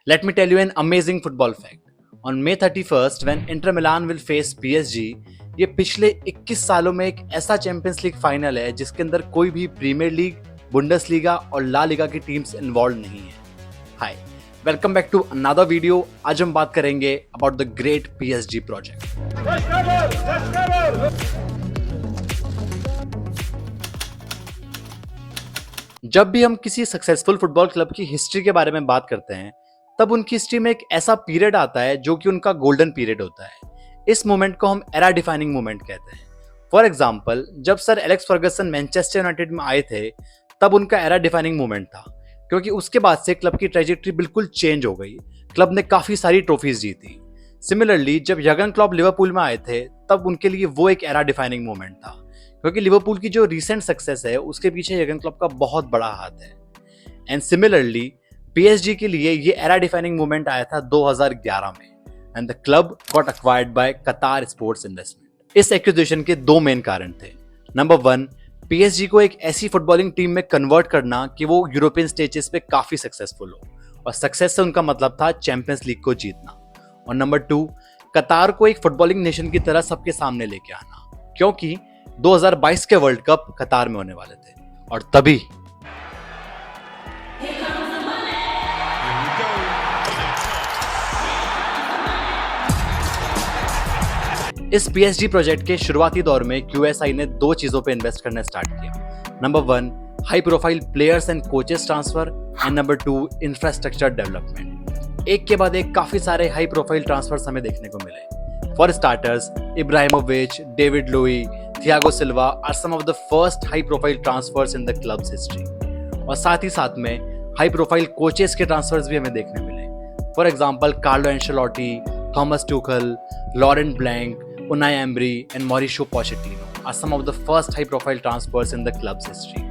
Let me tell you an amazing football fact. On May 31st, when Inter Milan will face PSG, ये पिछले 21 सालों में एक ऐसा चैंपियंस लीग फाइनल है जिसके अंदर कोई भी प्रीमियर लीग, बुंडसलीगा और ला लीगा की टीम्स इन्वॉल्व नहीं है। Hi, welcome back to another video. आज हम बात करेंगे about the great PSG project. जब भी हम किसी सक्सेसफुल फुटबॉल क्लब की हिस्ट्री के बारे में बात करते हैं, तब उनकी हिस्ट्री में एक ऐसा पीरियड आता है जो कि उनका गोल्डन पीरियड होता है। इस मोमेंट को हम एरा डिफाइनिंग मोमेंट कहते हैं। फॉर एग्जाम्पल, जब sir Alex Ferguson Manchester United में आए थे, तब उनका एरा डिफाइनिंग मोमेंट था, क्योंकि उसके बाद से क्लब की ट्रेजेक्टरी बिल्कुल चेंज हो गई। क्लब ने काफी सारी ट्रॉफीज जीती। सिमिलरली, जब यर्गन क्लॉप लिवरपूल में आए थे, तब उनके लिए वो एक एरा डिफाइनिंग मोमेंट था, क्योंकि लिवरपूल की जो रिसेंट सक्सेस है उसके पीछे यर्गन क्लॉप का बहुत बड़ा हाथ है। एंड सिमिलरली PSG के लिए ये एरा डिफाइनिंग मोमेंट आया था 2011 में, and the club got acquired by कतार स्पोर्ट्स इन्वेस्टमेंट। इस एक्विजिशन के दो मेन कारण थे। नंबर 1, PSG को एक ऐसी फुटबॉलिंग टीम में कन्वर्ट करना कि वो यूरोपियन स्टेजेस पे काफी सक्सेसफुल हो, और सक्सेस से उनका मतलब था चैंपियंस लीग को जीतना। और नंबर 2, कतार को एक फुटबॉलिंग नेशन की तरह सबके सामने लेके आना, क्योंकि 2022 के वर्ल्ड कप कतार में होने वाले थे। और तभी इस PSG प्रोजेक्ट के शुरुआती दौर में QSI ने दो चीजों पे इन्वेस्ट करना स्टार्ट किया। Number 1, high profile players and coaches transfer, and number 2, infrastructure development. एक के बाद एक काफी सारे हाई प्रोफाइल ट्रांसफर्स हमें देखने को मिले। For starters, Ibrahimovic, David Luiz, Thiago Silva are some of the first high profile transfers in the club's history. और साथ ही साथ में हाई प्रोफाइल कोचेस के ट्रांसफर्स भी हमें देखने मिले। For example, Carlo Ancelotti, Thomas Tuchel, Laurent Blanc, Unai Emery and Mauricio Pochettino are some of the first high-profile transfers in the club's history.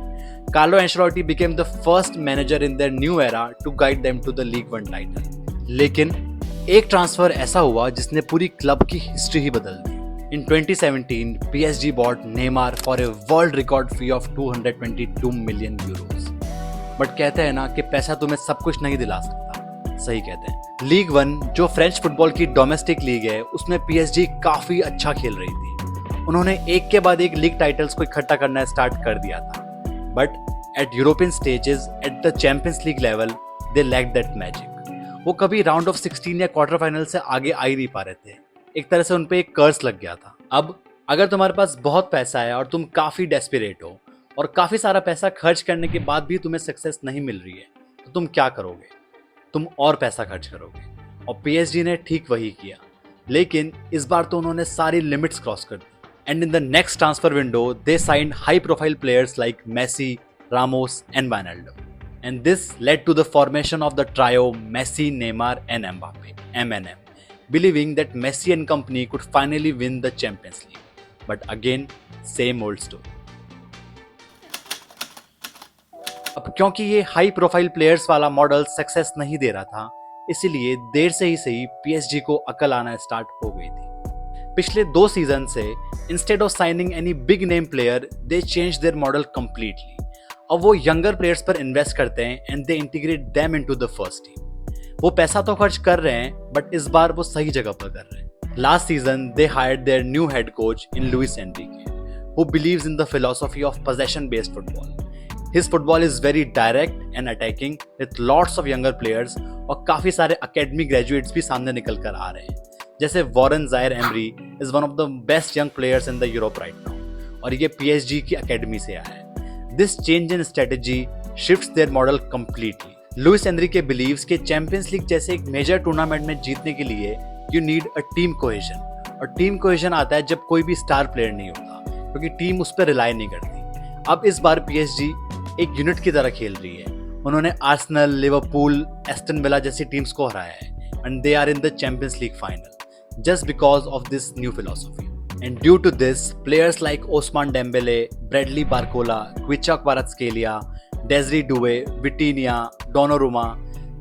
Carlo Ancelotti became the first manager in their new era to guide them to the League One title. लेकिन एक transfer ऐसा हुआ जिसने पूरी club की history ही बदल दी। In 2017, PSG bought Neymar for a world record fee of 222 million euros. But कहते हैं ना कि पैसा तुम्हें सब कुछ नहीं दिला सकता। सही कहते हैं। लीग 1, जो फ्रेंच फुटबॉल की डोमेस्टिक लीग है, उसमें PSG काफी अच्छा खेल रही थी। उन्होंने एक के बाद एक लीग टाइटल्स को इकट्ठा करना स्टार्ट कर दिया था। But at European stages, at the Champions League level, they lack that magic. वो कभी राउंड ऑफ 16 या क्वार्टर फाइनल से आगे आ ही नहीं पा रहे थे। एक तरह से उन पे एक कर्स लग गया था। अब अगर तुम्हारे पास बहुत पैसा है और तुम काफी डेस्परेट हो, और काफी सारा पैसा खर्च करने के बाद भी तुम्हें सक्सेस नहीं मिल रही है, तो तुम क्या करोगे? तुम और पैसा खर्च करोगे। और PSG ने ठीक वही किया, लेकिन इस बार तो उन्होंने सारी लिमिट्स क्रॉस कर दी। And in the next transfer window they signed high profile players like Messi, Ramos and Wijnaldum, and this led to the formation of the trio Messi, Neymar and Mbappe, MNM, believing that Messi and company could finally win the Champions League. But again, same old story. अब क्योंकि ये high profile players वाला model success नहीं दे रहा था, इसीलिए देर से ही सही PSG को अकल आना स्टार्ट हो गई थी। पिछले 2 सीजन से instead of signing any big name player, they change their model completely. अब वो यंगर प्लेयर्स पर इन्वेस्ट करते हैं and they integrate them into the first team. वो पैसा तो खर्च कर रहे हैं, बट इस बार वो सही जगह पर कर रहे हैं। Last season they hired their new head coach in Luis Enrique, who believes in the philosophy of possession based football. His football is very direct and attacking with lots of younger players, और काफी सारे academy graduates भी सामने निकल कर आ रहे हैं, जैसे Warren Zaire Emery is one of the best young players in the Europe right now, और ये PSG की अकेडमी से आया है। This change in strategy shifts their model completely. Luis Enrique believes कि चैंपियंस लीग जैसे एक मेजर टूर्नामेंट में जीतने के लिए you need a team cohesion, और टीम कोहेजन आता है जब कोई भी स्टार प्लेयर नहीं होता, क्योंकि टीम उस पर रिलाई नहीं करती। अब इस बार PSG एक यूनिट की तरह खेल रही है। उन्होंने आर्सेनल, लिवरपूल, एस्टन विला जैसी टीम्स को हराया है, and they are in the Champions League final just because of this new philosophy. And due to this, players like Ousmane Dembele, Bradley Barcola, Khvicha Kvaratskhelia, Desire Doue, Vitinha, Donnarumma,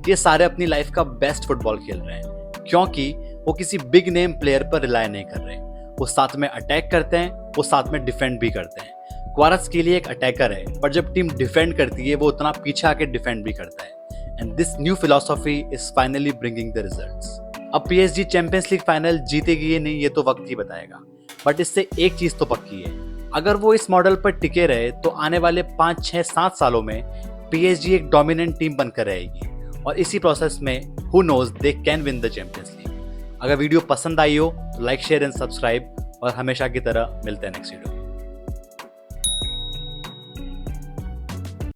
ये सारे अपनी life का best football खेल रहे हैं, क्योंकि वो किसी बिग नेम प्लेयर पर रिलाई नहीं कर रहे। वो साथ में अटैक करते हैं, वो साथ में डिफेंड भी करते हैं। क्वारात्स्केलिया एक अटैकर है, पर जब टीम डिफेंड करती है वो उतना पीछे आके डिफेंड भी करता है। and this new philosophy is finally bringing the results. अब PSG चैंपियंस लीग फाइनल जीतेगी या नहीं ये तो वक्त ही बताएगा, बट इससे एक चीज तो पक्की है, अगर वो इस मॉडल पर टिके रहे तो आने वाले 5, 6, 7 सालों में PSG एक डोमिनेंट टीम बनकर रहेगी और इसी प्रोसेस में who knows they can win the Champions League. अगर वीडियो पसंद आई हो तो लाइक, शेयर एंड सब्सक्राइब और हमेशा की तरह मिलते हैं नेक्स्ट वीडियो।